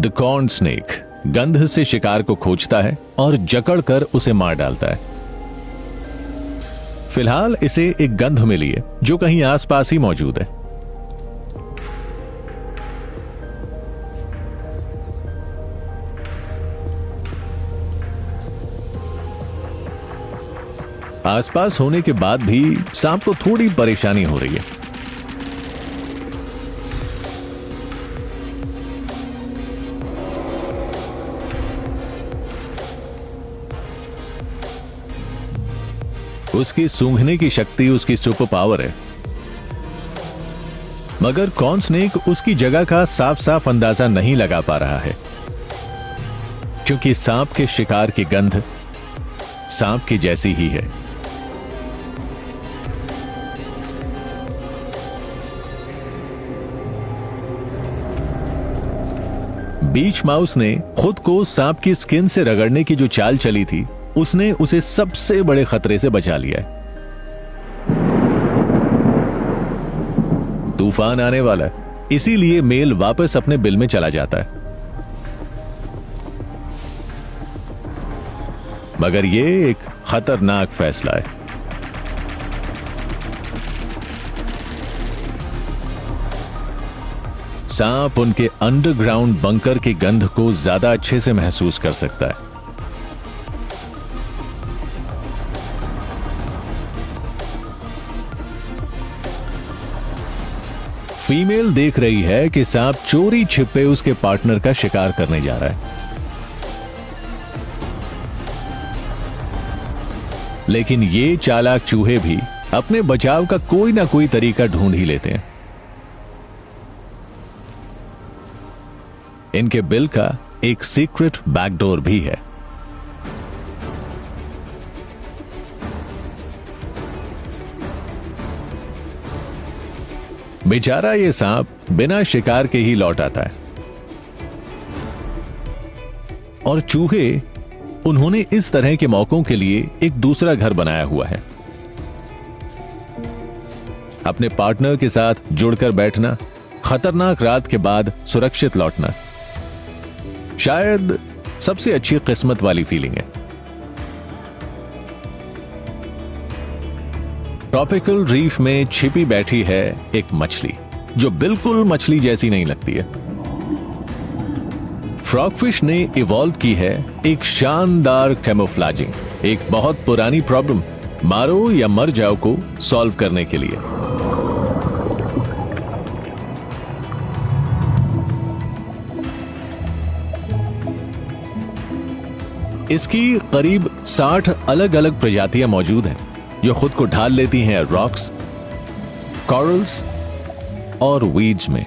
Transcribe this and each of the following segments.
The corn snake गंध से शिकार को खोजता है और जकड़कर उसे मार डालता है। फिलहाल इसे एक गंध मिली है जो कहीं आसपास ही मौजूद है। आसपास होने के बाद भी सांप को थोड़ी परेशानी हो रही है। उसकी सूंघने की शक्ति उसकी सुपर पावर है, मगर कॉर्न स्नेक उसकी जगह का साफ साफ अंदाजा नहीं लगा पा रहा है, क्योंकि सांप के शिकार की गंध सांप की जैसी ही है। बीच माउस ने खुद को सांप की स्किन से रगड़ने की जो चाल चली थी, उसने उसे सबसे बड़े खतरे से बचा लिया है। तूफान आने वाला है, इसीलिए मेल वापस अपने बिल में चला जाता है। मगर यह एक खतरनाक फैसला है। सांप उनके अंडरग्राउंड बंकर की गंध को ज्यादा अच्छे से महसूस कर सकता है। फीमेल देख रही है कि सांप चोरी छिपे उसके पार्टनर का शिकार करने जा रहा है, लेकिन ये चालाक चूहे भी अपने बचाव का कोई ना कोई तरीका ढूंढ ही लेते हैं। इनके बिल का एक सीक्रेट बैकडोर भी है। बेचारा ये सांप बिना शिकार के ही लौट आता है, और चूहे उन्होंने इस तरह के मौकों के लिए एक दूसरा घर बनाया हुआ है। अपने पार्टनर के साथ जुड़कर बैठना, खतरनाक रात के बाद सुरक्षित लौटना, शायद सबसे अच्छी किस्मत वाली फीलिंग है। ट्रॉपिकल रीफ में छिपी बैठी है एक मछली जो बिल्कुल मछली जैसी नहीं लगती है। फ्रॉगफिश ने इवॉल्व की है एक शानदार कैमोफ्लेजिंग, एक बहुत पुरानी प्रॉब्लम, मारो या मर जाओ को सॉल्व करने के लिए। इसकी करीब 60 अलग अलग प्रजातियां मौजूद हैं जो खुद को ढाल लेती हैं रॉक्स, कॉरल्स और वीड्स में।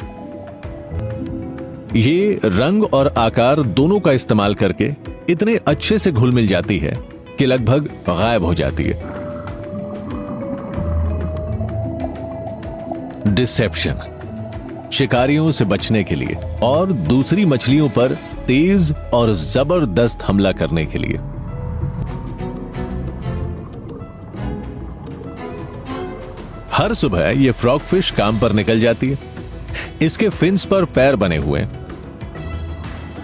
ये रंग और आकार दोनों का इस्तेमाल करके इतने अच्छे से घुल मिल जाती है कि लगभग गायब हो जाती है। डिसेप्शन, शिकारियों से बचने के लिए और दूसरी मछलियों पर तेज और जबरदस्त हमला करने के लिए। हर सुबह ये फ्रॉगफिश काम पर निकल जाती है। इसके फिन्स पर पैर बने हुए हैं,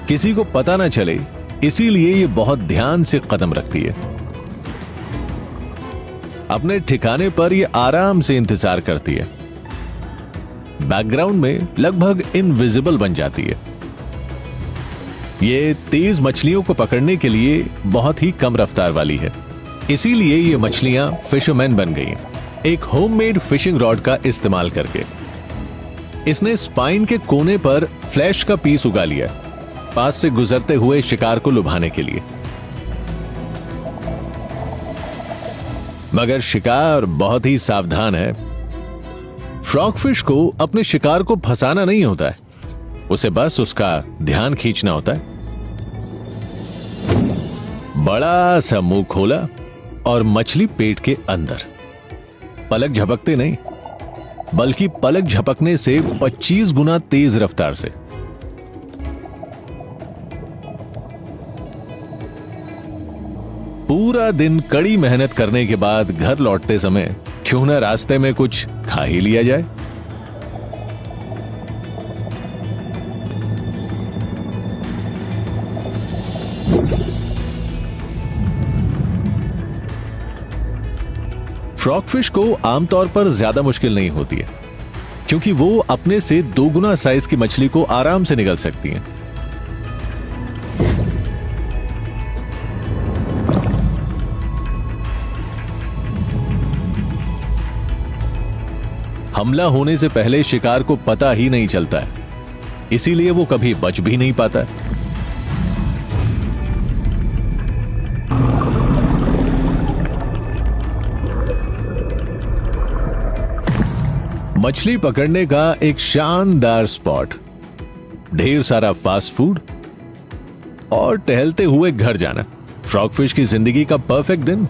किसी को पता ना चले इसीलिए ये बहुत ध्यान से कदम रखती है। अपने ठिकाने पर ये आराम से इंतजार करती है, बैकग्राउंड में लगभग इनविजिबल बन जाती है। ये तेज मछलियों को पकड़ने के लिए बहुत ही कम रफ्तार वाली है, इसीलिए ये मछलियां फिशरमैन बन गई हैं, एक होममेड फिशिंग रॉड का इस्तेमाल करके। इसने स्पाइन के कोने पर फ्लैश का पीस उगा लिया पास से गुजरते हुए शिकार को लुभाने के लिए। मगर शिकार बहुत ही सावधान है। फ्रॉगफिश को अपने शिकार को फंसाना नहीं होता है, उसे बस उसका ध्यान खींचना होता है। बड़ा सा मुंह खोला और मछली पेट के अंदर। पलक झपकते नहीं, बल्कि पलक झपकने से 25 गुना तेज रफ्तार से। पूरा दिन कड़ी मेहनत करने के बाद घर लौटते समय क्यों ना रास्ते में कुछ खा ही लिया जाए। फ्रॉग फिश को आमतौर पर ज्यादा मुश्किल नहीं होती है, क्योंकि वो अपने से 2 गुना साइज की मछली को आराम से निगल सकती हैं। हमला होने से पहले शिकार को पता ही नहीं चलता है, इसीलिए वो कभी बच भी नहीं पाता। मछली पकड़ने का एक शानदार स्पॉट, ढेर सारा फास्ट फूड और टहलते हुए घर जाना। फ्रॉग फिश की जिंदगी का परफेक्ट दिन।